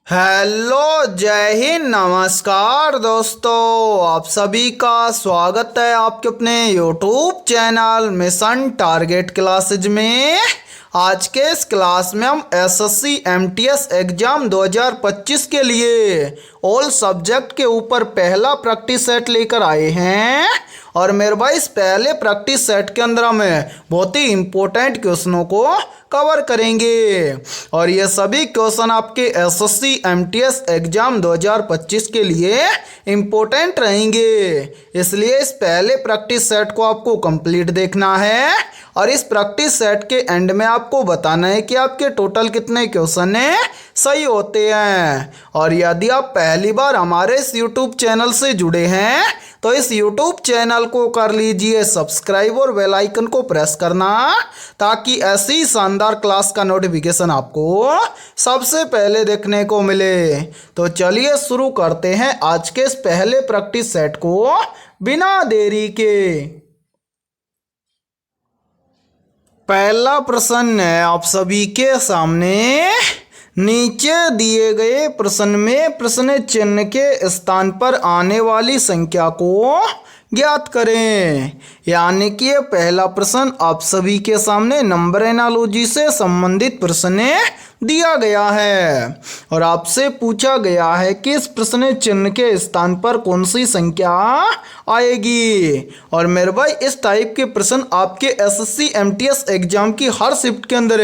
Hello, जय हिंद, नमस्कार दोस्तों। आप सभी का स्वागत है आपके अपने YouTube channel mission target classes में। आज के इस क्लास में हम एसएससी एमटीएस एग्जाम 2025 के लिए ऑल सब्जेक्ट के ऊपर पहला प्रैक्टिस सेट लेकर आए हैं। और मेरे भाई इस पहले प्रैक्टिस सेट के अंदर हमें बहुत ही इम्पोर्टेंट क्वेश्चनों को कवर करेंगे। और ये सभी क्वेश्चन आपके एसएससी एमटीएस एग्जाम 2025 के लिए इम्पोर्टेंट रहेंगे, इसलिए इस पहले प्रैक्टिस सेट को आपको कंप्लीट देखना है। और इस प्रैक्टिस सेट के एंड में आपको बताना है कि आपके टोटल कितने क्वेश्चन सही होते हैं। और यदि आप पहली बार हमारे इस यूट्यूब चैनल से जुड़े हैं तो इस यूट्यूब चैनल को कर लीजिए सब्सक्राइब और बेल आइकन को प्रेस करना, ताकि ऐसी शानदार क्लास का नोटिफिकेशन आपको सबसे पहले देखने को मिले। तो चलिए शुरू करते हैं आज के इस पहले प्रैक्टिस सेट को बिना देरी के। पहला प्रश्न है आप सभी के सामने। नीचे दिए गए प्रश्न में प्रश्न चिन्ह के स्थान पर आने वाली संख्या को ज्ञात करें। यानी कि ये पहला प्रश्न आप सभी के सामने नंबर एनालॉजी से संबंधित प्रश्न दिया गया है और आपसे पूछा गया है कि इस प्रश्न चिन्ह के स्थान पर कौन सी संख्या आएगी। और मेरे भाई इस टाइप के प्रश्न आपके एसएससी एमटीएस एग्जाम की हर शिफ्ट के अंदर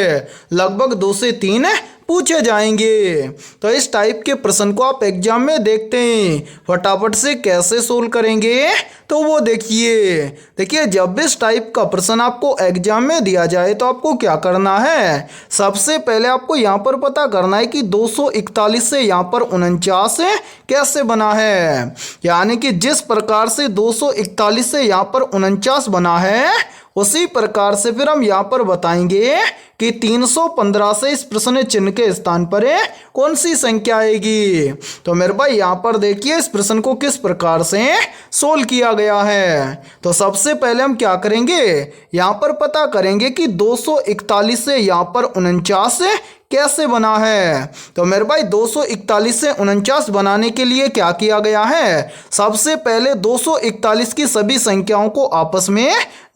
लगभग 2 से 3 पूछे जाएंगे। तो इस टाइप के प्रश्न को आप एग्जाम में देखते हैं, फटाफट से कैसे सोल्व करेंगे तो वो देखिए जब इस टाइप का प्रश्न आपको एग्जाम में दिया जाए तो आपको क्या करना है। सबसे पहले आपको यहाँ पर पता करना है कि 241 से यहाँ पर 49 कैसे बना है। यानी कि जिस प्रकार से 241 से यहाँ पर 49 बना है उसी प्रकार से फिर हम यहाँ पर बताएंगे कि 315 से इस प्रश्न चिन्ह के स्थान पर कौन सी संख्या आएगी। तो मेरे भाई यहाँ पर देखिए इस प्रश्न को किस प्रकार से सोल्व किया गया है। तो सबसे पहले हम क्या करेंगे, यहाँ पर पता करेंगे कि 241 से यहाँ पर 49 कैसे बना है। तो मेरे भाई 241 से 49 बनाने के लिए क्या किया गया है, सबसे पहले 241 की सभी संख्याओं को आपस में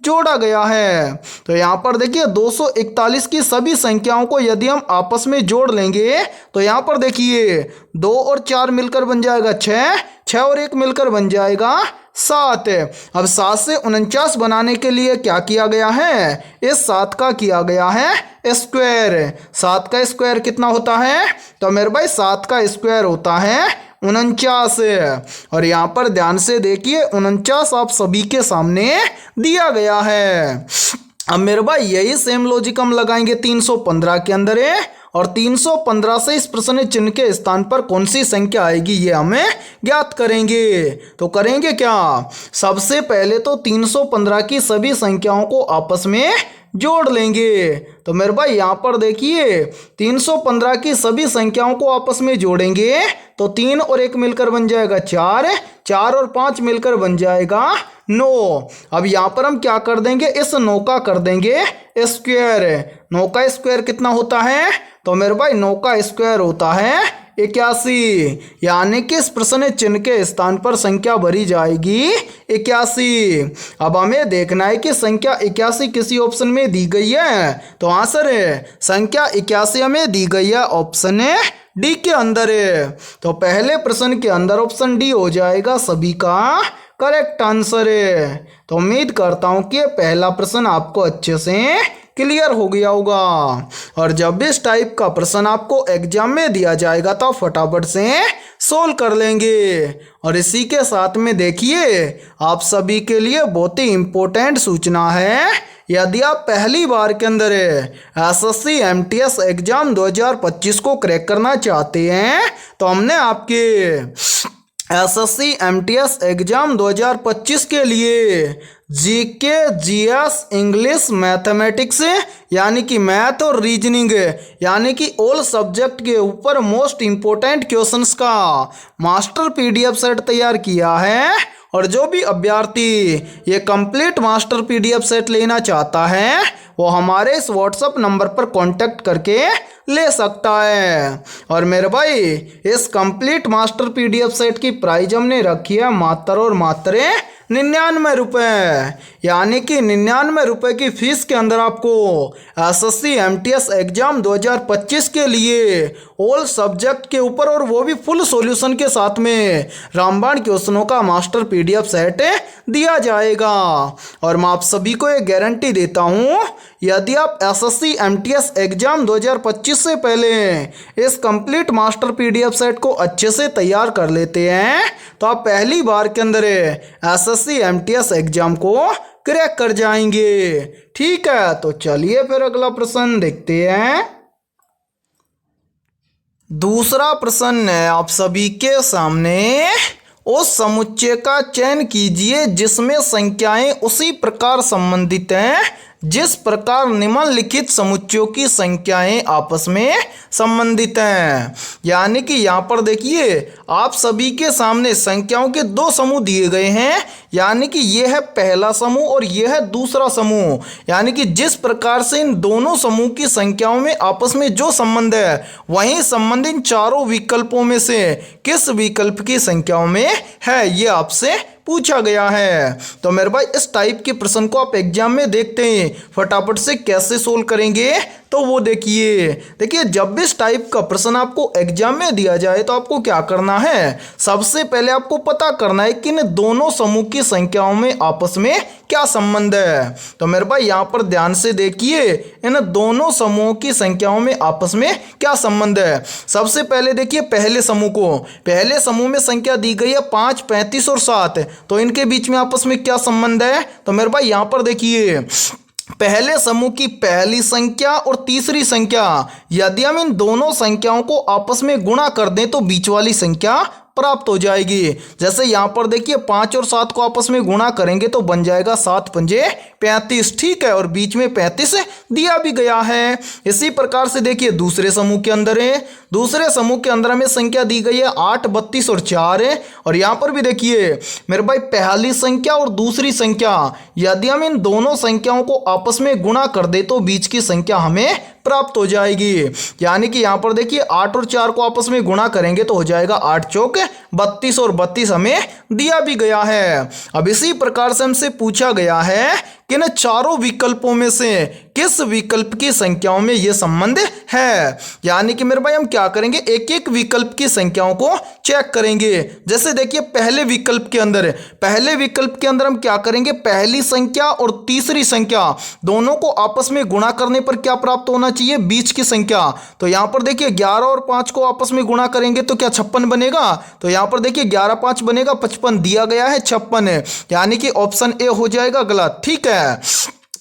जोड़ा गया है। तो यहाँ पर देखिए 241 की सभी संख्याओं को यदि हम आपस में जोड़ लेंगे तो यहाँ पर देखिए 2 और 4 मिलकर बन जाएगा 6, 6 और 1 मिलकर बन जाएगा 7। अब 7 से 49 बनाने के लिए क्या किया गया है, इस 7 का किया गया है स्क्वायर। 7 का स्क्वायर कितना होता है, तो मेरे भाई 7 का स्क्वायर होता है 49। और यहाँ पर ध्यान से देखिए 49 आप सभी के सामने दिया गया है। अब मेरे भाई यही सेम लॉजिक हम लगाएंगे 315 के अंदर और 315 से इस प्रश्न चिन्ह के स्थान पर कौन सी संख्या आएगी ये हमें ज्ञात करेंगे। तो करेंगे क्या, सबसे पहले तो 315 की सभी संख्याओं को आपस में जोड़ लेंगे। तो मेरे भाई यहाँ पर देखिए 315 की सभी संख्याओं को आपस में जोड़ेंगे तो 3 और 1 मिलकर बन जाएगा 4, 4 और 5 मिलकर बन जाएगा 9। अब यहाँ पर हम क्या कर देंगे, इस 9 का कर देंगे स्क्वायर। 9 का स्क्वायर कितना होता है, तो मेरे भाई 9 का स्क्वायर होता है 81। यानी कि इस प्रश्न चिन्ह के स्थान पर संख्या भरी जाएगी 81। अब हमें देखना है कि संख्या 81 किसी ऑप्शन में दी गई है। तो आंसर है संख्या 81 हमें दी गई है ऑप्शन डी के अंदर है। तो पहले प्रश्न के अंदर ऑप्शन डी हो जाएगा सभी का करेक्ट आंसर है। तो उम्मीद करता हूं कि पहला प्रश्न आपको अच्छे से क्लियर हो गया होगा। और जब भी इस टाइप का प्रश्न आपको एग्जाम में दिया जाएगा तो फटाफट से सोल्व कर लेंगे। और इसी के साथ में देखिए आप सभी के लिए बहुत ही इम्पोर्टेंट सूचना है। यदि आप पहली बार के अंदर एसएससी एमटीएस एग्जाम 2025 को क्रैक करना चाहते हैं तो हमने आपके एसएससी एमटीएस एग्जाम 2025 के लिए जीके, जीएस, इंग्लिश, मैथमेटिक्स यानी कि मैथ और रीजनिंग यानी कि ऑल सब्जेक्ट के ऊपर मोस्ट इम्पोर्टेंट क्वेश्चंस का मास्टर पीडीएफ सेट तैयार किया है। और जो भी अभ्यर्थी ये कंप्लीट मास्टर पीडीएफ सेट लेना चाहता है वो हमारे इस व्हाट्सएप नंबर पर कांटेक्ट करके ले सकता है। और मेरे भाई इस कंप्लीट मास्टर पीडीएफ सेट की प्राइस हमने रखी है मात्र और मात्र 99 रुपये, यानी कि 99 रुपये की फीस के अंदर आपको एसएससी एमटीएस एग्जाम 2025 के लिए ऑल सब्जेक्ट के ऊपर और वो भी फुल सॉल्यूशन के साथ में रामबाण क्वेश्चनों का मास्टर पीडीएफ सेट दिया जाएगा। और मैं आप सभी को ये गारंटी देता हूँ, यदि आप एसएससी एमटीएस एग्जाम 2025 से पहले इस कंप्लीट मास्टर पीडीएफ सेट को अच्छे से तैयार कर लेते हैं तो आप पहली बार के अंदर एसएससी एमटीएस एग्जाम को क्रैक कर जाएंगे। ठीक है, तो चलिए फिर अगला प्रश्न देखते हैं। दूसरा प्रश्न है आप सभी के सामने, उस समुच्चय का चयन कीजिए जिसमें संख्याएं उसी प्रकार संबंधित हैं जिस प्रकार निम्नलिखित समुच्चयों की संख्याएं आपस में संबंधित हैं। यानी कि यहाँ पर देखिए आप सभी के सामने संख्याओं के दो समूह दिए गए हैं, यानी कि ये है पहला समूह और ये है दूसरा समूह। यानी कि जिस प्रकार से इन दोनों समूह की संख्याओं में आपस में जो संबंध है वही संबंध इन चारों विकल्पों में से किस विकल्प की संख्याओं में है, ये आपसे पूछा गया है। तो मेरे भाई इस टाइप के प्रश्न को आप एग्जाम में देखते हैं, फटाफट से कैसे सोल्व करेंगे तो वो देखिए जब भी इस टाइप का प्रश्न आपको एग्जाम में दिया जाए तो आपको क्या करना है, सबसे पहले आपको पता करना है कि इन दोनों समूह की संख्याओं में आपस में क्या संबंध है। तो मेरे भाई यहाँ पर ध्यान से देखिए इन दोनों समूहों की संख्याओं में आपस में क्या संबंध है। सबसे पहले देखिए पहले समूह को, पहले समूह में संख्या दी गई है 5, 35 और 7, तो इनके बीच में आपस में क्या संबंध है। तो मेरे भाई यहाँ पर देखिए पहले समूह की पहली संख्या और तीसरी संख्या, यदि हम इन दोनों संख्याओं को आपस में गुणा कर दें तो बीच वाली संख्या प्राप्त हो जाएगी। जैसे यहाँ पर देखिए 5 और 7 को आपस में गुणा करेंगे तो बन जाएगा 7 पंजे 35। ठीक है, और बीच में 35 दिया भी गया है। इसी प्रकार से देखिए दूसरे समूह के अंदर है, दूसरे समूह के अंदर हमें संख्या दी गई है 8, 32 और 4 है। और यहाँ पर भी देखिए मेरे भाई पहली संख्या और दूसरी संख्या, यदि हम इन दोनों संख्याओं को आपस में गुणा कर दे तो बीच की संख्या हमें प्राप्त हो जाएगी। यानी कि यहाँ पर देखिए 8 और 4 को आपस में गुणा करेंगे तो हो जाएगा 8 चौक 32 और 32 हमें दिया भी गया है। अब इसी प्रकार से हमसे पूछा गया है कि इन चारों विकल्पों में से किस विकल्प की संख्याओं में यह संबंध है। यानी कि मेरे भाई हम क्या करेंगे, एक एक विकल्प की संख्याओं को चेक करेंगे। जैसे देखिए पहले विकल्प के अंदर हम क्या करेंगे, पहली संख्या और तीसरी संख्या दोनों को आपस में गुणा करने पर क्या प्राप्त होना चाहिए, बीच की संख्या। तो यहाँ पर देखिए 11 और 5 को आपस में गुणा करेंगे तो क्या 56 बनेगा। तो यहाँ पर देखिए 11 5 बनेगा 55, दिया गया है 56, यानी कि ऑप्शन ए हो जाएगा गलत। ठीक है,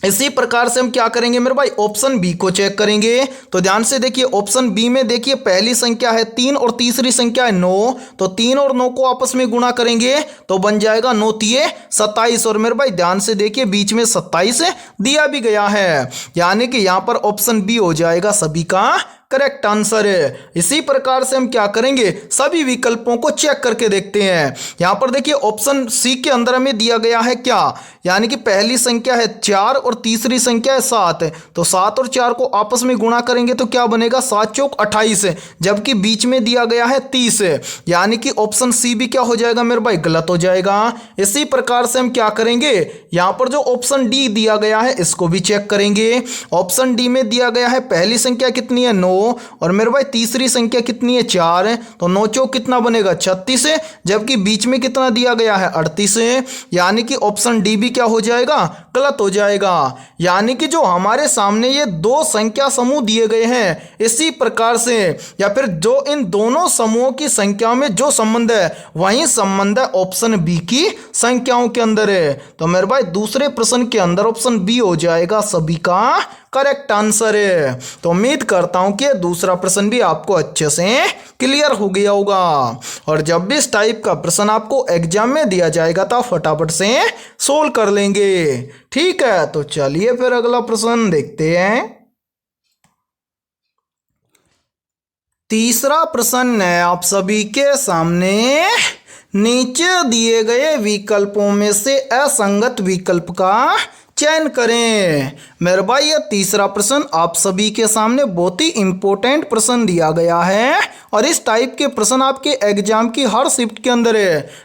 इसी प्रकार से हम क्या करेंगे मेरे भाई, ऑप्शन बी को चेक करेंगे। तो ध्यान से देखिए ऑप्शन बी में देखिए पहली संख्या है 3 और तीसरी संख्या है 9, तो 3 और 9 को आपस में गुणा करेंगे तो बन जाएगा 9 तिये 27। और मेरे भाई ध्यान से देखिए बीच में 27 दिया भी गया है, यानी कि यहां पर ऑप्शन बी हो जाएगा सभी का करेक्ट आंसर है। इसी प्रकार से हम क्या करेंगे, सभी विकल्पों को चेक करके देखते हैं। यहां पर देखिए ऑप्शन सी के अंदर हमें दिया गया है क्या, यानी कि पहली संख्या है 4 और तीसरी संख्या है 7, तो 7 और 4 को आपस में गुणा करेंगे तो क्या बनेगा 7 चौक 28, जबकि बीच में दिया गया है 30, यानी कि ऑप्शन सी भी क्या हो जाएगा मेरे भाई, गलत हो जाएगा। इसी प्रकार से हम क्या करेंगे, यहां पर जो ऑप्शन डी दिया गया है इसको भी चेक करेंगे। ऑप्शन डी में दिया गया है पहली संख्या कितनी है 9 और मेरे भाई तीसरी संख्या कितनी है 4, तो 9 चौक कितना बनेगा 36, जबकि बीच में कितना दिया गया है 38, यानी कि ऑप्शन डी भी क्या हो जाएगा, गलत हो जाएगा। यानी कि जो हमारे सामने ये दो संख्या समूह दिए गए हैं, इसी प्रकार से या फिर जो इन दोनों समूहों की संख्या में जो संबंध है वही संबंध है ऑप्शन बी की संख्याओं के अंदर है। तो मेरे भाई दूसरे प्रश्न के अंदर ऑप्शन बी हो जाएगा सभी का करेक्ट आंसर है। तो उम्मीद करता हूं कि दूसरा प्रश्न भी आपको अच्छे से क्लियर हो गया होगा। और जब भी इस टाइप का प्रश्न आपको एग्जाम में दिया जाएगा तो फटाफट से सोल्व कर लेंगे। ठीक है, तो चलिए फिर अगला प्रश्न देखते हैं। तीसरा प्रश्न है आप सभी के सामने, नीचे दिए गए विकल्पों में से असंगत विकल्प का चयन करें। मेरे भाई ये तीसरा प्रश्न आप सभी के सामने बहुत ही इंपॉर्टेंट प्रश्न दिया गया है और इस टाइप के प्रश्न आपके एग्जाम की हर शिफ्ट के अंदर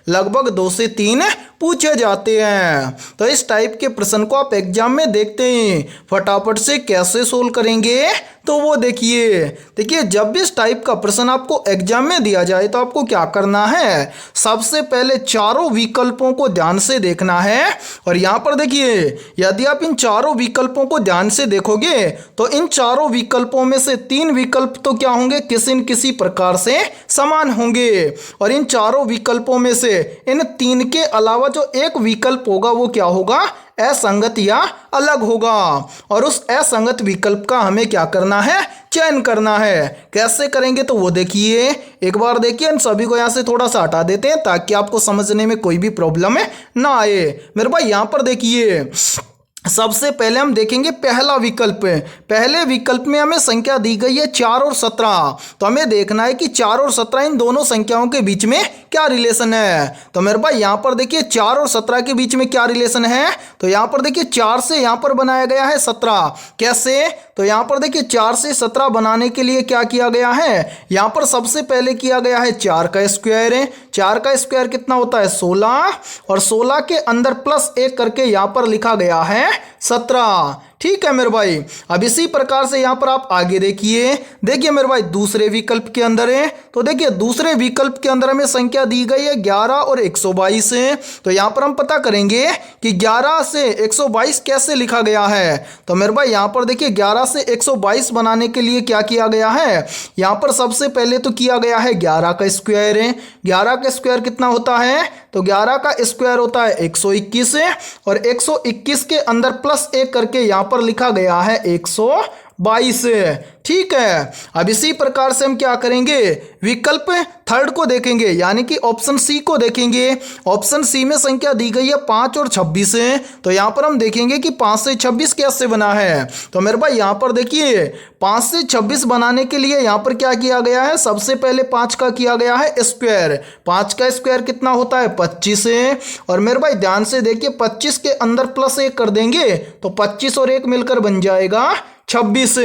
लगभग 2 से 3 पूछे जाते हैं। तो इस टाइप के प्रश्न को आप एग्जाम में देखते ही फटाफट से कैसे सोल्व करेंगे तो वो देखिए जब भी इस टाइप का प्रश्न आपको एग्जाम में दिया जाए तो आपको क्या करना है, सबसे पहले चारों विकल्पों को ध्यान से देखना है। और यहाँ पर देखिए यदि आप इन चारों विकल्पों को ध्यान से देखोगे तो इन चारों विकल्पों में से 3 विकल्प तो क्या होंगे, किसी न किसी प्रकार से समान होंगे और इन चारों विकल्पों में से इन 3 के अलावा जो एक विकल्प होगा वो क्या होगा, असंगत या अलग होगा। और उस असंगत विकल्प का हमें क्या करना है, चयन करना है। कैसे करेंगे तो वो देखिए, एक बार देखिए इन सभी को यहाँ से थोड़ा सा हटा देते हैं ताकि आपको समझने में कोई भी प्रॉब्लम ना आए। मेरे भाई यहाँ पर देखिए सबसे पहले हम देखेंगे पहला विकल्प। पहले विकल्प में हमें संख्या दी गई है 4 और 17। तो हमें देखना है कि 4 और 17 इन दोनों संख्याओं के बीच में क्या रिलेशन है। तो मेरे भाई यहाँ पर देखिए 4 और 17 के बीच में क्या रिलेशन है, तो यहाँ पर देखिए 4 से यहाँ पर बनाया गया है 17। कैसे, तो यहाँ पर देखिए 4 से 17 बनाने के लिए क्या किया गया है, यहाँ पर सबसे पहले किया गया है 4 का स्क्वायर है। 4 का स्क्वायर कितना होता है 16 और 16 के अंदर प्लस 1 करके यहाँ पर लिखा गया है 17। ठीक है मेरे भाई। अब इसी प्रकार से यहाँ पर आप आगे देखिए मेरे भाई दूसरे विकल्प के अंदर है। तो देखिए दूसरे विकल्प के अंदर हमें संख्या दी गई है 11 और 122 है। तो यहाँ पर हम पता करेंगे कि 11 से 122 कैसे लिखा गया है। तो मेरे भाई यहाँ पर देखिए 11 से 122 बनाने के लिए क्या किया गया है, यहाँ पर सबसे पहले तो किया गया है 11 का स्क्वायर है। 11 का स्क्वायर कितना होता है, तो 11 का स्क्वायर होता है 121 और 121 के अंदर प्लस 1 करके यहाँ पर लिखा गया है 122। ठीक है। अब इसी प्रकार से हम क्या करेंगे, विकल्प थर्ड को देखेंगे यानी कि ऑप्शन सी को देखेंगे। ऑप्शन सी में संख्या दी गई है 5 और 26 है। तो यहाँ पर हम देखेंगे कि 5 से 26 कैसे बना है। तो मेरे भाई यहाँ पर देखिए 5 से 26 बनाने के लिए यहाँ पर क्या किया गया है, सबसे पहले 5 का किया गया है स्क्वायर। 5 का स्क्वायर कितना होता है 25 है। और मेरे भाई ध्यान से देखिए 25 के अंदर प्लस 1 कर देंगे तो 25 और 1 मिलकर बन जाएगा 26।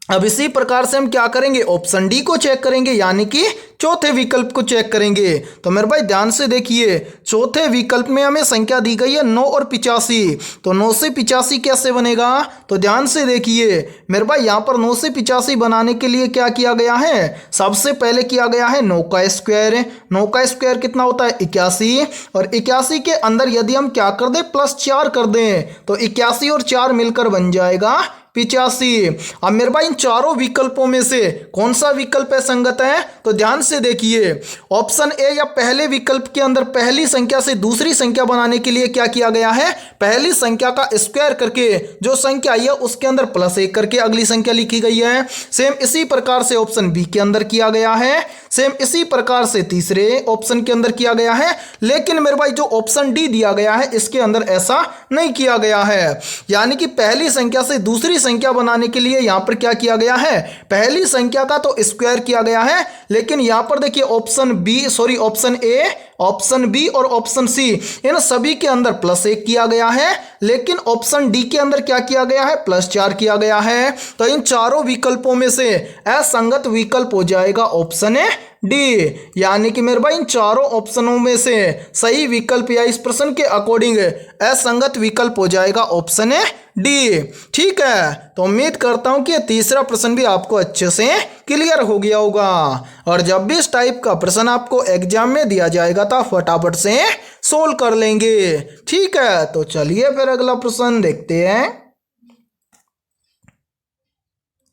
अब इसी प्रकार से हम क्या करेंगे, ऑप्शन डी को चेक करेंगे यानी कि चौथे विकल्प को चेक करेंगे। तो मेरे भाई ध्यान से देखिए चौथे विकल्प में हमें संख्या दी गई है 9 और 85। तो 9 से 85 कैसे बनेगा, तो ध्यान से देखिए मेरे भाई यहाँ पर 9 से 85 बनाने के लिए क्या किया गया है, सबसे पहले किया गया है 9 का स्क्वायर। 9 का स्क्वायर कितना होता है 81 और 81 के अंदर यदि हम क्या कर दें प्लस 4 कर दें तो 81 और 4 मिलकर बन जाएगा 85। अब मेरे भाई इन चारों विकल्पों में से कौन सा विकल्प संगत है, तो ध्यान से देखिए ऑप्शन ए या पहले विकल्प के अंदर पहली संख्या से दूसरी संख्या बनाने के लिए क्या किया गया है, पहली संख्या का स्क्वायर करके जो संख्या आई है उसके अंदर प्लस 1 करके अगली संख्या लिखी गई है। सेम इसी प्रकार से ऑप्शन बी के अंदर किया गया है। सेम इसी प्रकार से तीसरे ऑप्शन के अंदर किया गया है। लेकिन मेरे भाई जो ऑप्शन डी दिया गया है इसके अंदर ऐसा नहीं किया गया है, यानी कि पहली संख्या से दूसरी संख्या बनाने के लिए यहां पर क्या किया गया है, पहली संख्या का तो स्क्वायर किया गया है। लेकिन यहां पर देखिए ऑप्शन ए, ऑप्शन बी और ऑप्शन सी इन सभी के अंदर प्लस 1 किया गया है। लेकिन ऑप्शन डी के अंदर क्या किया गया है, प्लस 4 किया गया है। तो इन चारों विकल्पों में से असंगत विकल्प हो जाएगा ऑप्शन डी, यानी कि मेरे भाई इन चारों ऑप्शनों में से सही विकल्प या इस प्रश्न के अकॉर्डिंग असंगत विकल्प हो जाएगा ऑप्शन डी। ठीक है, तो उम्मीद करता हूं कि तीसरा प्रश्न भी आपको अच्छे से क्लियर हो गया होगा। और जब भी इस टाइप का प्रश्न आपको एग्जाम में दिया जाएगा तो आप फटाफट से सोल्व कर लेंगे। ठीक है, तो चलिए फिर अगला प्रश्न देखते हैं।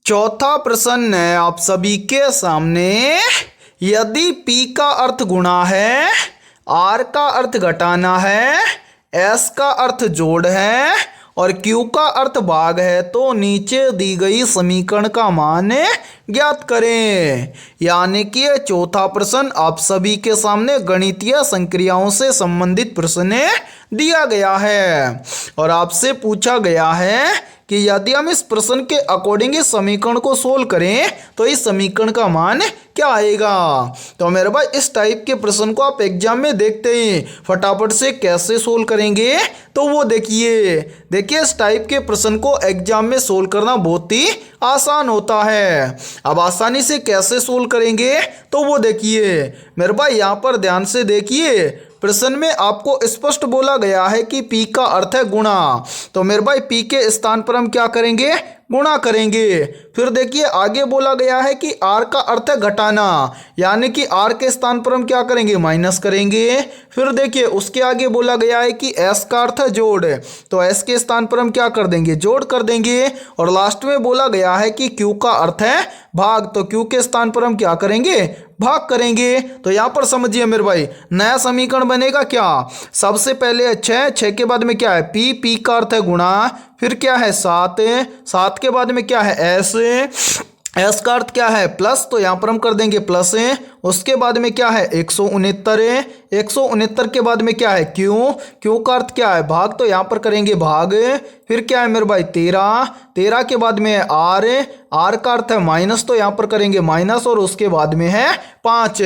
चौथा प्रश्न है आप सभी के सामने, यदि P का अर्थ गुणा है, R का अर्थ घटाना है, S का अर्थ जोड़ है और Q का अर्थ भाग है तो नीचे दी गई समीकरण का मान ज्ञात करें। यानी कि ये चौथा प्रश्न आप सभी के सामने गणितीय संक्रियाओं से संबंधित प्रश्न दिया गया है और आपसे पूछा गया है कि यदि हम इस प्रश्न के अकॉर्डिंग इस समीकरण को सोल्व करें तो इस समीकरण का मान क्या आएगा। तो मेरे भाई इस टाइप के प्रश्न को आप एग्जाम में देखते हैं, फटाफट से कैसे सोल्व करेंगे तो वो देखिए इस टाइप के प्रश्न को एग्जाम में सोल्व करना बहुत ही आसान होता है। अब आसानी से कैसे सोल्व करेंगे तो वो देखिए मेरे भाई, यहाँ पर ध्यान से देखिए। प्रश्न में आपको स्पष्ट बोला गया है कि P का अर्थ है गुणा, तो मेरे भाई P के स्थान पर हम क्या करेंगे, गुणा करेंगे। फिर देखिए आगे बोला गया है कि R का अर्थ है घटाना, यानी कि R के स्थान पर हम क्या करेंगे, माइनस करेंगे। फिर देखिए उसके आगे बोला गया है कि S का अर्थ है जोड़, तो S के स्थान पर हम क्या कर देंगे, जोड़ कर देंगे। और लास्ट में बोला गया है कि Q का अर्थ है भाग, तो Q के स्थान पर हम क्या करेंगे, भाग करेंगे। तो यहाँ पर समझिए मेरे भाई नया समीकरण बनेगा क्या, सबसे पहले 6 के बाद में क्या है P का अर्थ है गुणा, फिर क्या है 7 के बाद में क्या है S का अर्थ क्या है प्लस, तो यहाँ पर हम कर देंगे प्लस। उसके बाद में क्या है 169 के बाद में क्या है Q का अर्थ क्या है भाग, तो यहाँ पर करेंगे भाग। फिर क्या है मेरे भाई 13 के बाद में है R का अर्थ है माइनस, तो यहाँ पर करेंगे माइनस। और उसके बाद में है 5।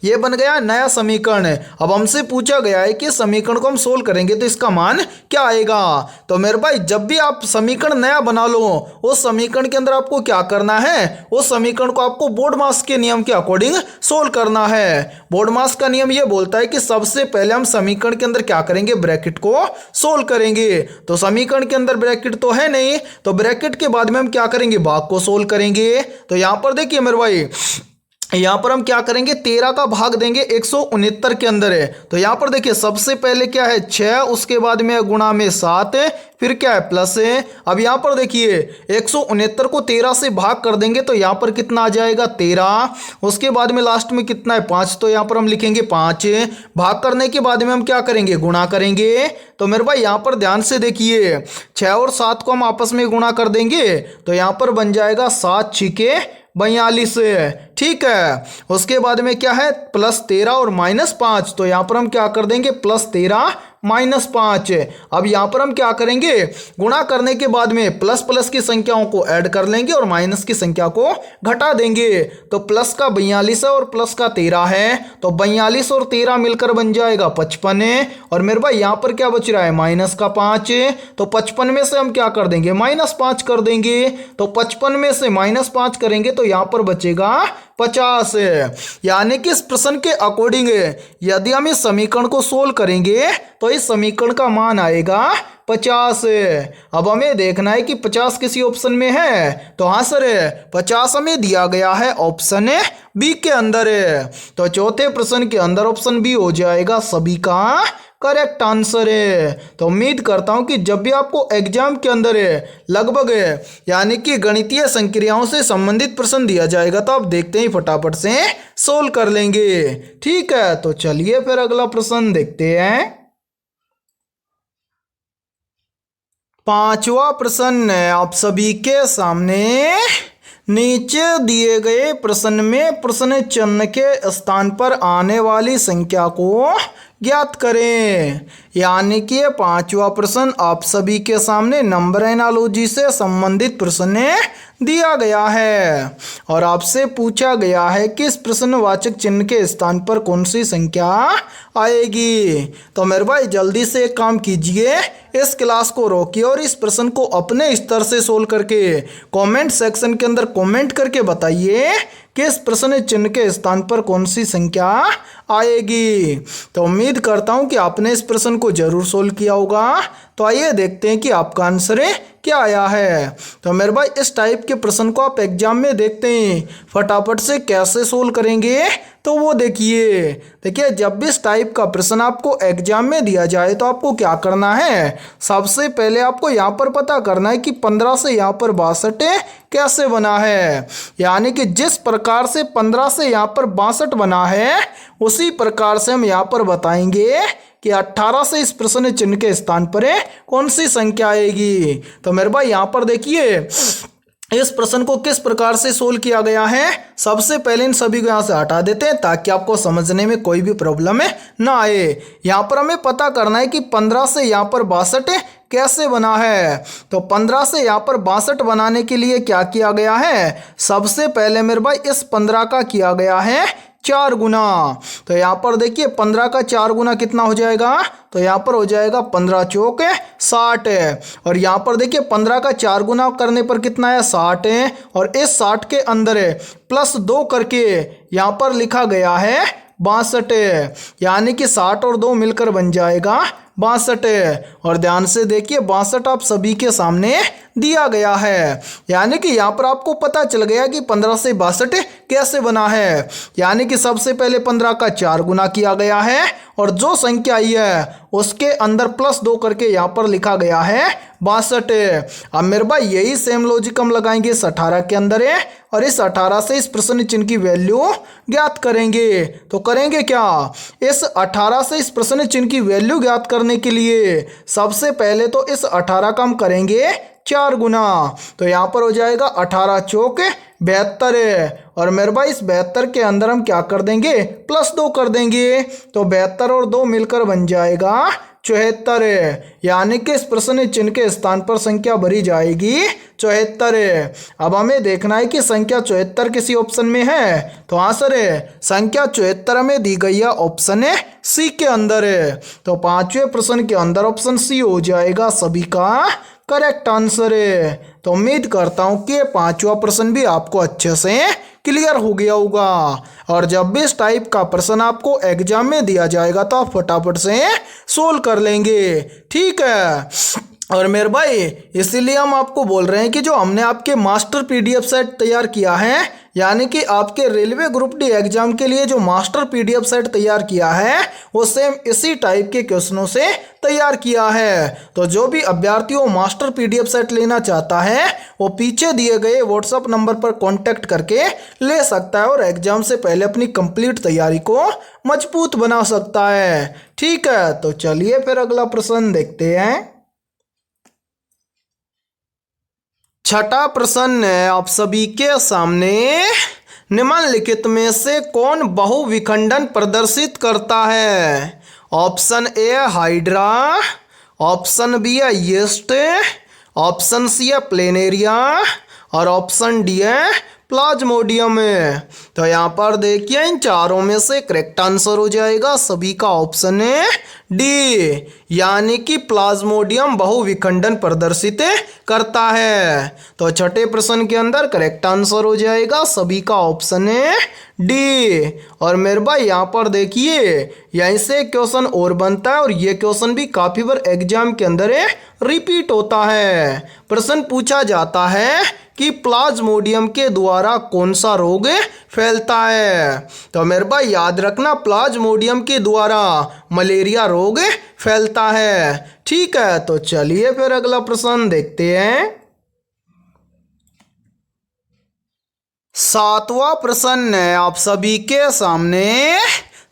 ये बन गया नया समीकरण। अब हमसे पूछा गया है कि समीकरण को हम सोल्व करेंगे तो इसका मान क्या आएगा। तो मेरे भाई जब भी आप समीकरण नया बना लो, उस समीकरण के अंदर आपको क्या करना है, उस समीकरण को आपको बोर्डमास के नियम के अकॉर्डिंग सोल्व करना है। बोर्डमास का नियम ये बोलता है कि सबसे पहले हम समीकरण के अंदर क्या करेंगे, ब्रैकेट को सोल्व करेंगे। तो समीकरण के अंदर ब्रैकेट तो है नहीं, तो ब्रैकेट के बाद में हम क्या करेंगे, भाग को सोल्व करेंगे। तो यहां पर देखिए मेरे भाई, यहां पर हम क्या करेंगे, 13 का भाग देंगे 169 के अंदर है। तो यहां पर देखिए सबसे पहले क्या है 6, उसके बाद में गुणा में 7, फिर क्या है प्लस है। अब यहां पर देखिए 169 को 13 से भाग कर देंगे तो यहां पर कितना आ जाएगा 13। उसके बाद में लास्ट में कितना है 5, तो यहां पर हम लिखेंगे 5। भाग करने के बाद में हम क्या करेंगे, गुणा करेंगे। तो मेरे भाई यहां पर ध्यान से देखिए 6 और 7 को हम आपस में गुणा कर देंगे तो यहां पर बन जाएगा 7 छिके 42। ठीक है। उसके बाद में क्या है प्लस 13 और माइनस 5, तो यहां पर हम क्या कर देंगे प्लस 13 माइनस 5। अब यहां पर हम क्या करेंगे, गुणा करने के बाद में प्लस प्लस की संख्याओं को ऐड कर लेंगे और माइनस की संख्या को घटा देंगे। तो प्लस का 42 है और प्लस का 13 है, तो 42 और 13 मिलकर बन जाएगा 55। और मेरे भाई यहां पर क्या बच रहा है माइनस का 5, तो 55 में से हम क्या कर देंगे माइनस 5 कर देंगे। तो 55 में से माइनस 5 करेंगे तो यहां पर बचेगा 50। यानी कि इस प्रश्न के अकॉर्डिंग यदि हम इस समीकरण को सोल्व करेंगे तो इस समीकरण का मान आएगा 50। अब हमें देखना है कि 50 किसी ऑप्शन में है, तो हाँ सर 50 हमें दिया गया है ऑप्शन बी के अंदर। तो चौथे प्रश्न के अंदर ऑप्शन बी हो जाएगा सभी का करेक्ट आंसर है। तो उम्मीद करता हूं कि जब भी आपको एग्जाम के अंदर लगभग यानी कि गणितीय संक्रियाओं से संबंधित प्रश्न दिया जाएगा तो आप देखते ही फटाफट से सोल्व कर लेंगे। ठीक है, तो चलिए फिर अगला प्रश्न देखते हैं। 5वां प्रश्न आप सभी के सामने नीचे दिए गए प्रश्न में प्रश्न चिन्ह के स्थान पर आने वाली संख्या को ज्ञात करें। यानी कि 5वां प्रश्न आप सभी के सामने नंबर एनालॉजी से संबंधित प्रश्न दिया गया है और आपसे पूछा गया है कि इस प्रश्नवाचक चिन्ह के स्थान पर कौन सी संख्या आएगी। तो मेरे भाई जल्दी से एक काम कीजिए, इस क्लास को रोकिए और इस प्रश्न को अपने स्तर से सोल्व करके कमेंट सेक्शन के अंदर कमेंट करके बताइए कि इस प्रश्न चिन्ह के स्थान पर कौन सी संख्या आएगी। तो उम्मीद करता हूं कि आपने इस प्रश्न को जरूर सोल्व किया होगा। तो आइए देखते हैं कि आपका आंसर क्या आया है। तो मेरे भाई इस टाइप के प्रश्न को आप एग्जाम में देखते हैं, फटाफट से कैसे सोल्व करेंगे तो वो देखिए जब भी इस टाइप का प्रश्न आपको एग्जाम में दिया जाए तो आपको क्या करना है, सबसे पहले आपको यहाँ पर पता करना है कि 15 से यहाँ पर 62 कैसे बना है। यानी कि जिस प्रकार से 15 से यहाँ पर 62 बना है उसी प्रकार से हम यहाँ पर बताएंगे कि 18 से इस प्रश्न चिन्ह के स्थान पर कौन सी संख्या आएगी। तो मेरे भाई यहाँ पर देखिए इस प्रश्न को किस प्रकार से सोल्व किया गया है। सबसे पहले इन सभी को यहाँ से हटा देते हैं ताकि आपको समझने में कोई भी प्रॉब्लम ना आए। यहाँ पर हमें पता करना है कि 15 से यहाँ पर 62 कैसे बना है। तो 15 से यहाँ पर 62 बनाने के लिए क्या किया गया है, सबसे पहले मेरे भाई इस 15 का किया गया है 4 गुना। तो यहाँ पर देखिए 15 का 4 गुना कितना हो जाएगा, तो यहाँ पर हो जाएगा 15 चौक 60 है। और यहाँ पर देखिए 15 का 4 गुना करने पर कितना है 60 है। और इस 60 के अंदर है प्लस 2 करके यहाँ पर लिखा गया है 62, यानी कि 60 और 2 मिलकर बन जाएगा 62। और ध्यान से देखिए 62 आप सभी के सामने दिया गया है, यानी कि यहाँ पर आपको पता चल गया कि 15 से 62 कैसे बना है। यानी कि सबसे पहले 15 का 4 गुना किया गया है और जो संख्या आई है उसके अंदर प्लस 2 करके यहाँ पर लिखा गया है 62। अब मेरे भाई यही सेम लॉजिक हम लगाएंगे इस 18 के अंदर है और इस 18 से इस प्रश्न चिन्ह की वैल्यू ज्ञात करेंगे। तो करेंगे क्या, इस 18 से इस प्रश्न चिन्ह की वैल्यू ज्ञात करने के लिए सबसे पहले तो इस 18 का हम करेंगे 4 गुना। तो यहाँ पर हो जाएगा 18 चौक 72 है। और मेरे भाई इस 72 के अंदर हम क्या कर देंगे, प्लस 2 कर देंगे। तो 72 और 2 मिलकर बन जाएगा 74 है, यानी कि इस प्रश्न चिन्ह के स्थान पर संख्या भरी जाएगी 74 है। अब हमें देखना है कि संख्या 74 किसी ऑप्शन में है। तो आंसर है संख्या 74 में दी गई है ऑप्शन है सी के अंदर है। तो 5वें प्रश्न के अंदर ऑप्शन सी हो जाएगा सभी का करेक्ट आंसर है। तो उम्मीद करता हूँ कि 5वां प्रश्न भी आपको अच्छे से क्लियर हो गया होगा। और जब भी इस टाइप का प्रश्न आपको एग्जाम में दिया जाएगा तो आप फटाफट से सोल्व कर लेंगे, ठीक है। और मेरे भाई इसीलिए हम आपको बोल रहे हैं कि जो हमने आपके मास्टर पीडीएफ सेट तैयार किया है, यानी कि आपके रेलवे ग्रुप डी एग्जाम के लिए जो मास्टर पीडीएफ सेट तैयार किया है वो सेम इसी टाइप के क्वेश्चनों से तैयार किया है। तो जो भी अभ्यर्थी वो मास्टर पीडीएफ सेट लेना चाहता है वो पीछे दिए गए व्हाट्सएप नंबर पर कांटेक्ट करके ले सकता है और एग्जाम से पहले अपनी कंप्लीट तैयारी को मजबूत बना सकता है, ठीक है। तो चलिए फिर अगला प्रश्न देखते हैं। छठा प्रश्न है आप सभी के सामने, निम्नलिखित में से कौन बहुविखंडन प्रदर्शित करता है। Option A hydra, option B है यीस्ट, ऑप्शन सी है प्लेनेरिया और ऑप्शन डी है प्लाज्मोडियम है। तो यहाँ पर देखिए इन चारों में से करेक्ट आंसर हो जाएगा सभी का ऑप्शन है डी, यानी कि प्लाज्मोडियम बहुविखंडन प्रदर्शित करता है। तो छठे प्रश्न के अंदर करेक्ट आंसर हो जाएगा सभी का ऑप्शन है डी। और मेरे भाई यहाँ पर देखिए यहीं से क्वेश्चन और बनता है और ये क्वेश्चन भी काफी बार एग्जाम के अंदर रिपीट होता है। प्रश्न पूछा जाता है कि प्लाज्मोडियम के द्वारा कौन सा रोग फैलता है। तो मेरे भाई याद रखना प्लाज्मोडियम के द्वारा मलेरिया रोग फैलता है, ठीक है। तो चलिए फिर अगला प्रश्न देखते हैं। 7वां प्रश्न है आप सभी के सामने,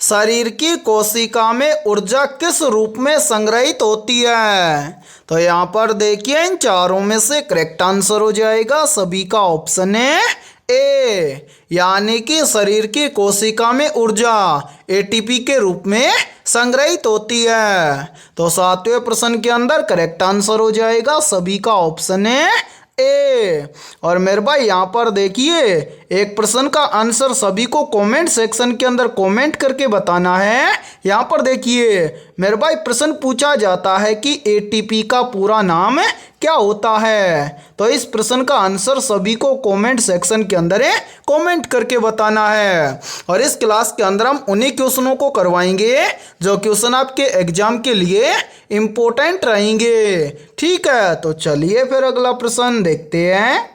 शरीर की कोशिका में ऊर्जा किस रूप में संग्रहित होती है। तो यहाँ पर देखिए इन चारों में से करेक्ट आंसर हो जाएगा सभी का ऑप्शन है ए, यानी कि शरीर की कोशिका में ऊर्जा एटीपी के रूप में संग्रहित होती है। तो 7वें प्रश्न के अंदर करेक्ट आंसर हो जाएगा सभी का ऑप्शन है ए। और मेरे भाई यहाँ पर देखिए एक प्रश्न का आंसर सभी को कमेंट सेक्शन के अंदर कमेंट करके बताना है। यहाँ पर देखिए मेरे भाई प्रश्न पूछा जाता है कि एटीपी का पूरा नाम क्या होता है। तो इस प्रश्न का आंसर सभी को कमेंट सेक्शन के अंदर कमेंट करके बताना है। और इस क्लास के अंदर हम उन्हीं क्वेश्चनों को करवाएंगे जो क्वेश्चन आपके एग्जाम के लिए इम्पोर्टेंट रहेंगे, ठीक है। तो चलिए फिर अगला प्रश्न देखते हैं।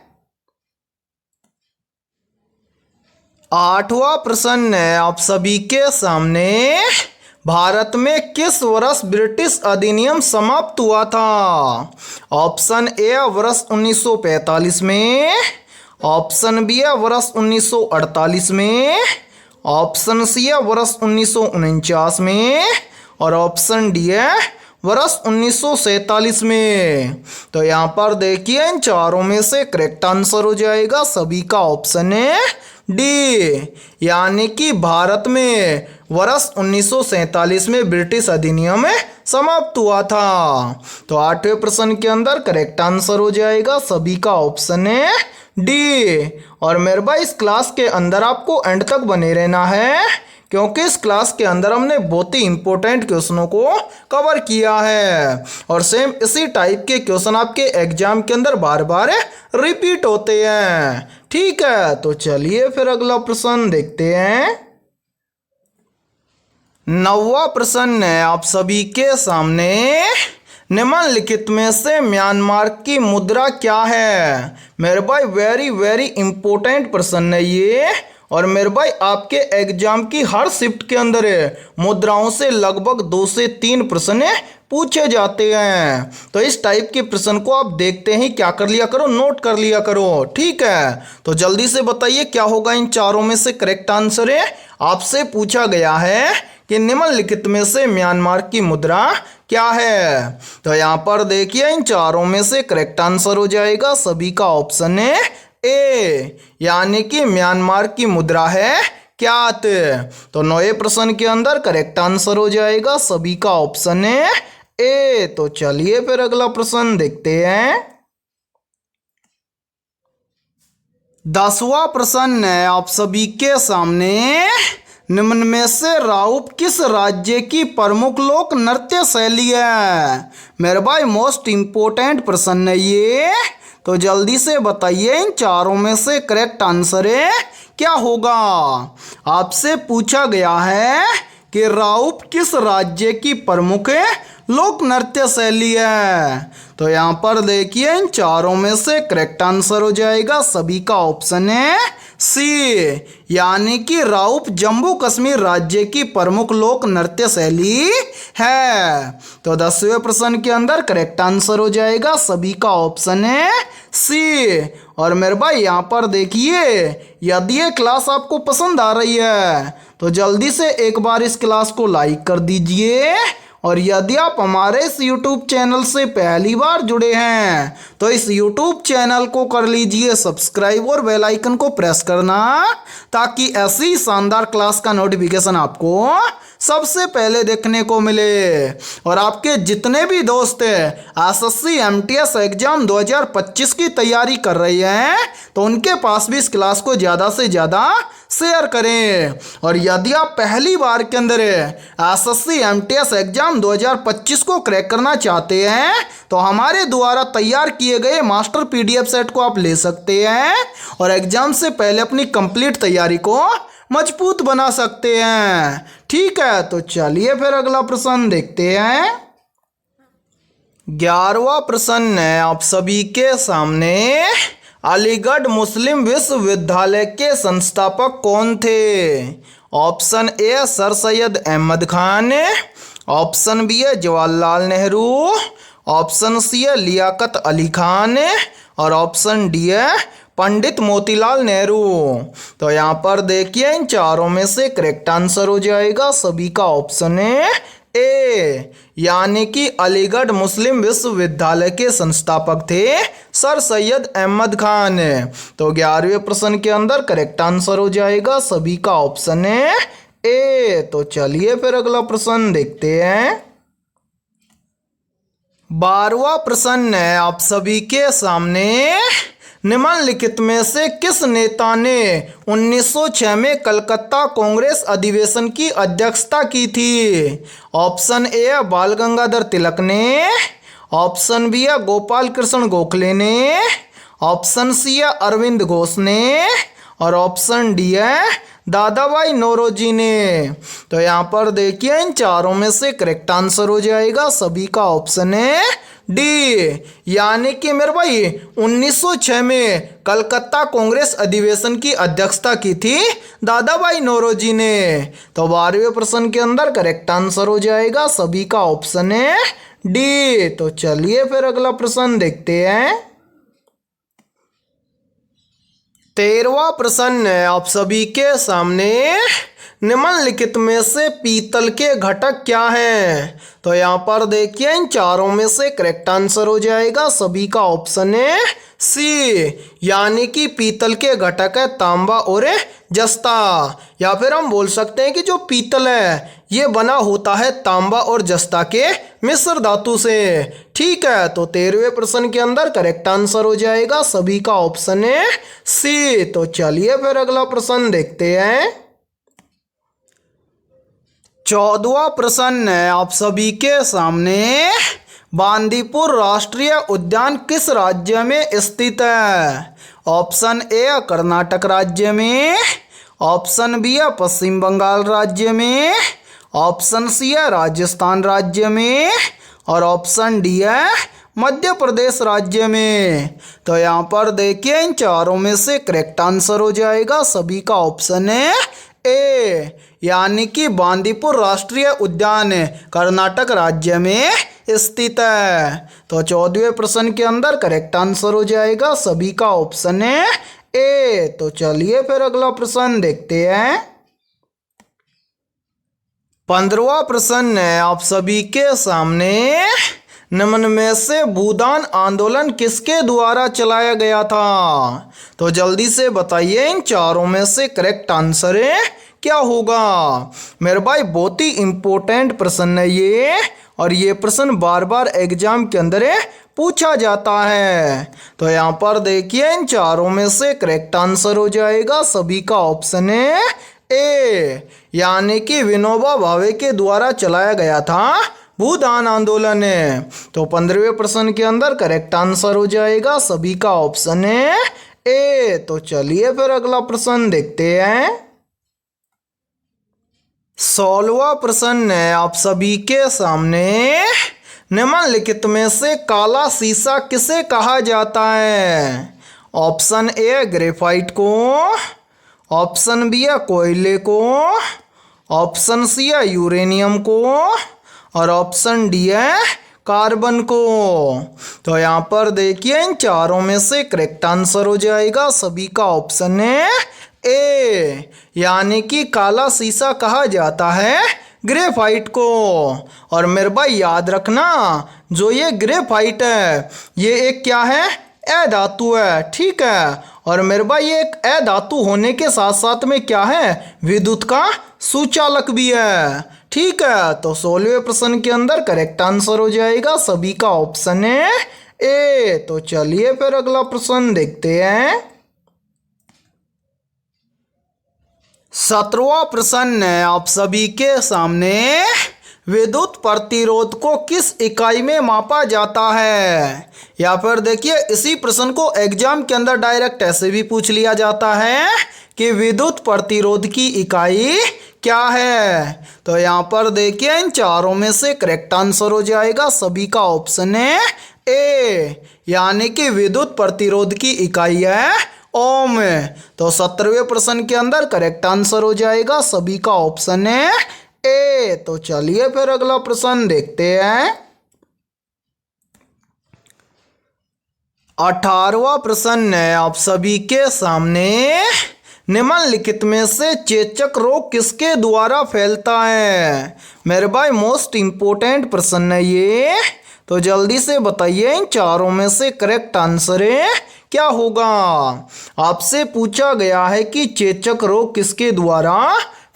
8वां प्रश्न है आप सभी के सामने, भारत में किस वर्ष ब्रिटिश अधिनियम समाप्त हुआ था। ऑप्शन ए वर्ष 1945 में, ऑप्शन बी है वर्ष 1948 में, ऑप्शन सी है वर्ष 1949 में और ऑप्शन डी है वर्ष 1947 में। तो यहाँ पर देखिए इन चारों में से करेक्ट आंसर हो जाएगा सभी का ऑप्शन है डी, यानी कि भारत में वर्ष 1947 में ब्रिटिश अधिनियम समाप्त हुआ था। तो 8वें प्रश्न के अंदर करेक्ट आंसर हो जाएगा सभी का ऑप्शन है डी। और मेरे भाई इस क्लास के अंदर आपको एंड तक बने रहना है, क्योंकि इस क्लास के अंदर हमने बहुत ही इंपॉर्टेंट क्वेश्चनों को कवर किया है और सेम इसी टाइप के क्वेश्चन आपके एग्जाम के अंदर बार बार रिपीट होते हैं। ठीक है, तो चलिए फिर अगला प्रश्न देखते हैं। 9वां प्रश्न है आप सभी के सामने, निम्नलिखित में से म्यांमार की मुद्रा क्या है। मेरे भाई वेरी वेरी इंपॉर्टेंट प्रश्न है ये, और मेरे भाई आपके एग्जाम की हर शिफ्ट के अंदर मुद्राओं से लगभग 2 से 3 प्रश्न पूछे जाते हैं। तो इस टाइप के प्रश्न को आप देखते ही क्या कर लिया करो, नोट कर लिया करो। ठीक है, तो जल्दी से बताइए क्या होगा इन चारों में से करेक्ट आंसर है। आपसे पूछा गया है कि निम्नलिखित में से म्यांमार की मुद्रा क्या है। तो यहाँ पर देखिए इन चारों में से करेक्ट आंसर हो जाएगा सभी का ऑप्शन है ए, यानी कि म्यांमार की मुद्रा है क्यात। तो 9वें प्रश्न के अंदर करेक्ट आंसर हो जाएगा सभी का ऑप्शन है ए। तो चलिए फिर अगला प्रश्न देखते हैं। 10वां प्रश्न है आप सभी के सामने, निम्न में से राउप किस राज्य की प्रमुख लोक नृत्य शैली है। मेरे भाई मोस्ट इंपोर्टेंट प्रश्न है ये, तो जल्दी से बताइए इन चारों में से करेक्ट आंसर है क्या होगा। आपसे पूछा गया है कि राउप किस राज्य की प्रमुख लोक नृत्य शैली है। तो यहाँ पर देखिए इन चारों में से करेक्ट आंसर हो जाएगा सभी का ऑप्शन है सी, यानी कि राउप जम्मू कश्मीर राज्य की प्रमुख लोक नृत्य शैली है। तो 10वें प्रश्न के अंदर करेक्ट आंसर हो जाएगा सभी का ऑप्शन है सी। और मेरे भाई यहाँ पर देखिए, यदि ये क्लास आपको पसंद आ रही है तो जल्दी से एक बार इस क्लास को लाइक कर दीजिए, और यदि आप हमारे इस YouTube चैनल से पहली बार जुड़े हैं तो इस YouTube चैनल को कर लीजिए सब्सक्राइब और बेल आइकन को प्रेस करना, ताकि ऐसी शानदार क्लास का नोटिफिकेशन आपको सबसे पहले देखने को मिले। और आपके जितने भी दोस्त एसएससी एमटीएस एग्जाम 2025 की तैयारी कर रहे हैं तो उनके पास भी इस क्लास को ज़्यादा से ज़्यादा शेयर करें। और यदि आप पहली बार के अंदर एसएससी एमटीएस एग्जाम 2025 को क्रैक करना चाहते हैं तो हमारे द्वारा तैयार किए गए मास्टर पीडीएफ सेट को आप ले सकते हैं और एग्जाम से पहले अपनी कंप्लीट तैयारी को मजबूत बना सकते हैं। ठीक है, तो चलिए फिर अगला प्रश्न देखते हैं। 11वां प्रश्न है आप सभी के सामने, अलीगढ़ मुस्लिम विश्वविद्यालय के संस्थापक कौन थे। Option A Sir Syed Ahmad Khan, option B है जवाहरलाल नेहरू, ऑप्शन सी है लियाकत अली खान, और ऑप्शन डी है पंडित मोतीलाल नेहरू। तो यहाँ पर देखिए इन चारों में से करेक्ट आंसर हो जाएगा सभी का ऑप्शन है ए, यानी कि अलीगढ़ मुस्लिम विश्वविद्यालय के संस्थापक थे सर सैयद अहमद खान। तो 11वें प्रश्न के अंदर करेक्ट आंसर हो जाएगा सभी का ऑप्शन है ए। तो चलिए फिर अगला प्रश्न देखते हैं। 12वां प्रश्न है आप सभी के सामने, निम्नलिखित में से किस नेता ने 1906 में कलकत्ता कांग्रेस अधिवेशन की अध्यक्षता की थी। ऑप्शन ए बाल गंगाधर तिलक ने, ऑप्शन बी है गोपाल कृष्ण गोखले ने, ऑप्शन सी है अरविंद घोष ने, और ऑप्शन डी है दादा भाई नौरोजी ने। तो यहाँ पर देखिए इन चारों में से करेक्ट आंसर हो जाएगा सभी का ऑप्शन है डी, यानी कि मेरे भाई 1906 में कलकत्ता कांग्रेस अधिवेशन की अध्यक्षता की थी दादा भाई नौरोजी ने। तो 12वें प्रश्न के अंदर करेक्ट आंसर हो जाएगा सभी का ऑप्शन है डी। तो चलिए फिर अगला प्रश्न देखते हैं। 13वां प्रश्न है आप सभी के सामने, निम्नलिखित में से पीतल के घटक क्या हैं? तो यहाँ पर देखिए इन चारों में से करेक्ट आंसर हो जाएगा सभी का ऑप्शन है सी, यानी कि पीतल के घटक है तांबा और जस्ता। या फिर हम बोल सकते हैं कि जो पीतल है ये बना होता है तांबा और जस्ता के मिश्र धातु से। ठीक है, तो 13वें प्रश्न के अंदर करेक्ट आंसर हो जाएगा सभी का ऑप्शन है सी। तो चलिए फिर अगला प्रश्न देखते हैं। 14वां प्रश्न है आप सभी के सामने। बांदीपुर राष्ट्रीय उद्यान किस राज्य में स्थित है? ऑप्शन ए कर्नाटक राज्य में, ऑप्शन बी है पश्चिम बंगाल राज्य में, ऑप्शन सी है राजस्थान राज्य में और ऑप्शन डी है मध्य प्रदेश राज्य में। तो यहाँ पर देखिए इन चारों में से करेक्ट आंसर हो जाएगा सभी का ऑप्शन है ए, यानी कि बांदीपुर राष्ट्रीय उद्यान कर्नाटक राज्य में स्थित है। तो 14वें प्रश्न के अंदर करेक्ट आंसर हो जाएगा सभी का ऑप्शन है ए। तो चलिए फिर अगला प्रश्न देखते हैं। 15वां प्रश्न है आप सभी के सामने। निम्न में से भूदान आंदोलन किसके द्वारा चलाया गया था? तो जल्दी से बताइए इन चारों में से करेक्ट आंसर है क्या होगा? मेरे भाई बहुत ही इंपॉर्टेंट प्रश्न है ये, और ये प्रश्न बार बार एग्जाम के अंदर पूछा जाता है। तो यहाँ पर देखिए इन चारों में से करेक्ट आंसर हो जाएगा सभी का ऑप्शन है ए, यानी कि विनोबा भावे के द्वारा चलाया गया था भूदान आंदोलन है। तो 15वें प्रश्न के अंदर करेक्ट आंसर हो जाएगा सभी का ऑप्शन है ए। तो चलिए फिर अगला प्रश्न देखते हैं। 16वां प्रश्न है आप सभी के सामने। निम्नलिखित में से काला शीशा किसे कहा जाता है? ऑप्शन ए ग्रेफाइट को, ऑप्शन बी है कोयले को, ऑप्शन सी है यूरेनियम को और ऑप्शन डी है कार्बन को। तो यहाँ पर देखिए इन चारों में से करेक्ट आंसर हो जाएगा सभी का ऑप्शन है ए, यानी कि काला शीशा कहा जाता है ग्रेफाइट को। और मेरे भाई याद रखना, जो ये ग्रेफाइट है ये एक क्या है? अधातु है। ठीक है, और मेरे भाई ये एक अधातु होने के साथ साथ में क्या है? विद्युत का सुचालक भी है। ठीक है, तो 16वें प्रश्न के अंदर करेक्ट आंसर हो जाएगा सभी का ऑप्शन है ए। तो चलिए फिर अगला प्रश्न देखते हैं। 17वां प्रश्न है आप सभी के सामने। विद्युत प्रतिरोध को किस इकाई में मापा जाता है? या फिर देखिए इसी प्रश्न को एग्जाम के अंदर डायरेक्ट ऐसे भी पूछ लिया जाता है कि विद्युत प्रतिरोध की इकाई क्या है? तो यहाँ पर देखिए इन चारों में से करेक्ट आंसर हो जाएगा सभी का ऑप्शन है ए, यानी कि विद्युत प्रतिरोध की इकाई है ओम। तो 17वें प्रश्न के अंदर करेक्ट आंसर हो जाएगा सभी का ऑप्शन है ए। तो चलिए फिर अगला प्रश्न देखते हैं। 18वां प्रश्न है आप सभी के सामने। निम्नलिखित में से चेचक रोग किसके द्वारा फैलता है? मेरे भाई मोस्ट इंपोर्टेंट प्रश्न है ये, तो जल्दी से बताइए इन चारों में से करेक्ट आंसर है क्या होगा? आपसे पूछा गया है कि चेचक रोग किसके द्वारा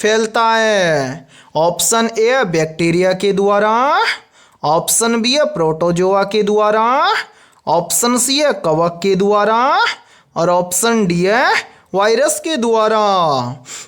फैलता है। ऑप्शन ए है बैक्टीरिया के द्वारा, ऑप्शन बी है प्रोटोजोआ के द्वारा, ऑप्शन सी है कवक के द्वारा और ऑप्शन डी है वायरस के द्वारा।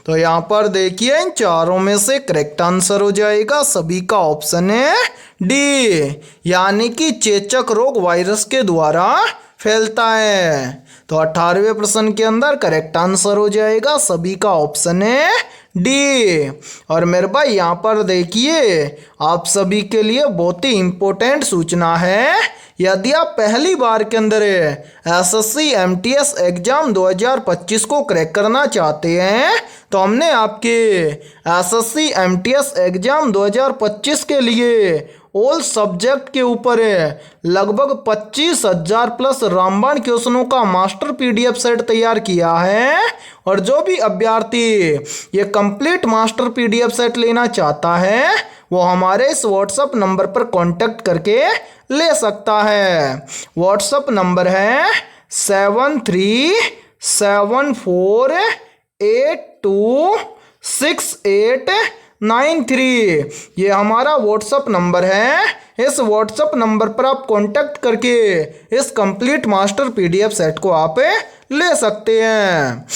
तो यहाँ पर देखिए इन चारों में से करेक्ट आंसर हो जाएगा सभी का ऑप्शन है डी, यानी कि चेचक रोग वायरस के द्वारा फैलता है। तो 18वें प्रश्न के अंदर करेक्ट आंसर हो जाएगा सभी का ऑप्शन है डी। और मेरे भाई यहाँ पर देखिए आप सभी के लिए बहुत ही इंपॉर्टेंट सूचना है। यदि आप पहली बार के अंदर एसएससी एमटीएस एग्जाम 2025 को क्रैक करना चाहते हैं तो हमने आपके एसएससी एमटीएस एग्जाम 2025 के लिए ऑल सब्जेक्ट के ऊपर लगभग 25,000 प्लस रामबाण क्वेश्चनों का मास्टर पीडीएफ सेट तैयार किया है। और जो भी अभ्यर्थी ये कंप्लीट मास्टर पीडीएफ सेट लेना चाहता है वो हमारे इस व्हाट्सएप नंबर पर कांटेक्ट करके ले सकता है। व्हाट्सएप नंबर है 7374826893। ये हमारा व्हाट्सएप नंबर है। इस व्हाट्सएप नंबर पर आप कांटेक्ट करके इस कंप्लीट मास्टर पीडीएफ सेट को आप ले सकते हैं।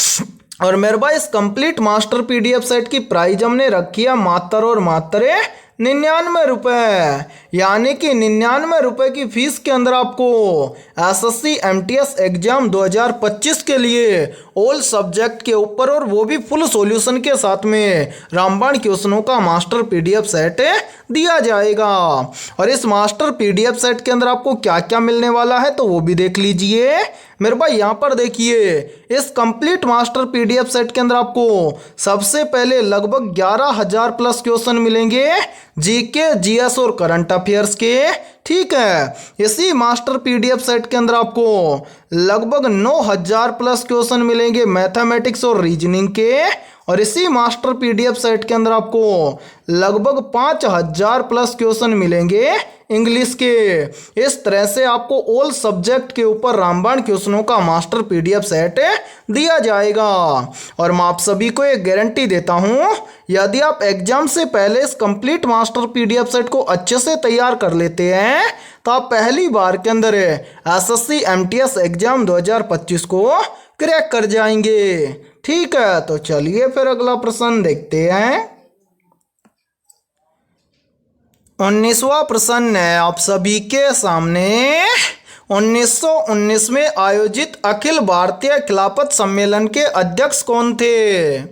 और मेरे भाई इस कंप्लीट मास्टर पीडीएफ सेट की प्राइस हमने रखी है मात्र और मात्र 99 रुपये, यानी कि 99 रुपये की फीस के अंदर आपको एसएससी एमटीएस एग्जाम 2025 के लिए ऑल सब्जेक्ट के ऊपर और वो भी फुल सॉल्यूशन के साथ में रामबाण क्वेश्चनों का मास्टर पीडीएफ सेट दिया जाएगा। और इस मास्टर पीडीएफ सेट के अंदर आपको क्या क्या मिलने वाला है तो वो भी देख लीजिए मेरे भाई। यहाँ पर देखिए इस कंप्लीट मास्टर पीडीएफ सेट के अंदर आपको सबसे पहले लगभग 11,000 प्लस क्वेश्चन मिलेंगे जीके, जीएस और करंट अफेयर्स के। ठीक है, इसी मास्टर पीडीएफ सेट के अंदर आपको लगभग 9,000 प्लस क्वेश्चन मिलेंगे मैथमेटिक्स और रीजनिंग के। और इसी मास्टर पीडीएफ सेट के अंदर आपको लगभग 5,000 प्लस क्वेश्चन मिलेंगे इंग्लिश के। इस तरह से आपको ऑल सब्जेक्ट के ऊपर रामबाण क्वेश्चनों का मास्टर पीडीएफ सेट दिया जाएगा। और मैं आप सभी को एक गारंटी देता हूं, यदि आप एग्जाम से पहले इस कंप्लीट मास्टर पीडीएफ सेट को अच्छे से तैयार कर लेते हैं तो आप पहली बार के अंदर एसएससी एमटीएस एग्जाम 2025 को क्रैक कर जाएंगे। ठीक है, तो चलिए फिर अगला प्रश्न देखते हैं। 19वां प्रश्न है आप सभी के सामने। 1919 में आयोजित अखिल भारतीय खिलाफत सम्मेलन के अध्यक्ष कौन थे?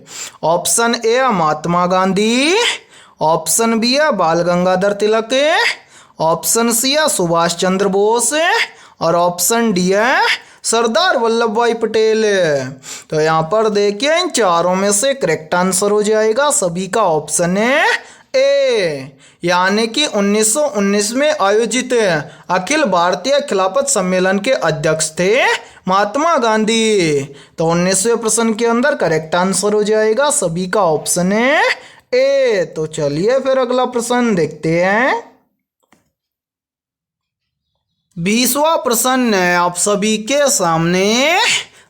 Option A Mahatma Gandhi, option B है बाल गंगाधर तिलक, ऑप्शन सी है सुभाष चंद्र बोस और ऑप्शन डी है सरदार वल्लभ भाई पटेल। तो यहाँ पर देखिए इन चारों में से करेक्ट आंसर हो जाएगा सभी का ऑप्शन है ए, यानी कि 1919 में आयोजित अखिल भारतीय खिलाफत सम्मेलन के अध्यक्ष थे महात्मा गांधी। तो 19वें प्रश्न के अंदर करेक्ट आंसर हो जाएगा सभी का ऑप्शन है ए। तो चलिए फिर अगला प्रश्न देखते हैं। 20वां प्रश्न है आप सभी के सामने।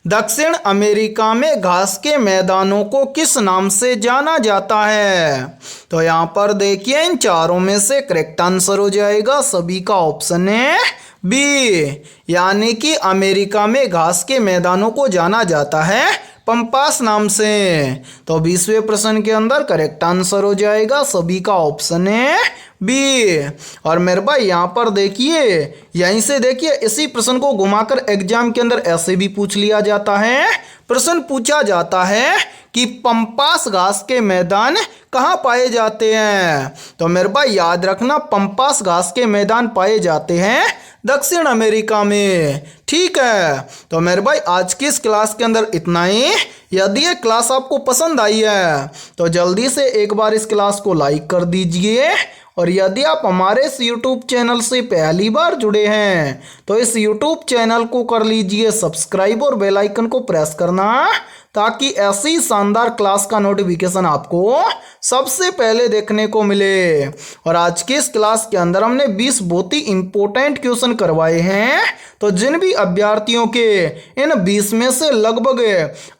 दक्षिण अमेरिका में घास के मैदानों को किस नाम से जाना जाता है? तो यहाँ पर देखिए इन चारों में से करेक्ट आंसर हो जाएगा सभी का ऑप्शन है बी, यानी कि अमेरिका में घास के मैदानों को जाना जाता है पंपास नाम से। तो 20वें प्रश्न के अंदर करेक्ट आंसर हो जाएगा सभी का ऑप्शन है बी। और मेरे भाई यहाँ पर देखिए, यहीं से देखिए इसी प्रश्न को घुमाकर एग्जाम के अंदर ऐसे भी पूछ लिया जाता है। प्रश्न पूछा जाता है कि पंपास घास के मैदान कहाँ पाए जाते हैं? तो मेरे भाई याद रखना, पंपास घास के मैदान पाए जाते हैं दक्षिण अमेरिका में। ठीक है, तो मेरे भाई आज की इस क्लास के अंदर इतना ही। यदि ये क्लास आपको पसंद आई है तो जल्दी से एक बार इस क्लास को लाइक कर दीजिए। और यदि आप हमारे इस YouTube चैनल से पहली बार जुड़े हैं तो इस YouTube चैनल को कर लीजिए सब्सक्राइब और बेल आइकन को प्रेस करना, ताकि ऐसी शानदार क्लास का नोटिफिकेशन आपको सबसे पहले देखने को मिले। और आज की इस क्लास के अंदर हमने 20 बहुत ही इंपॉर्टेंट क्वेश्चन करवाए हैं। तो जिन भी अभ्यर्थियों के इन 20 में से लगभग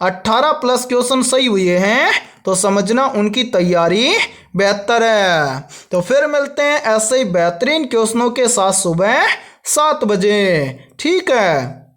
18 प्लस क्वेश्चन सही हुए हैं तो समझना उनकी तैयारी बेहतर है। तो फिर मिलते हैं ऐसे ही बेहतरीन क्वेश्चनों के साथ सुबह 7 बजे। ठीक है।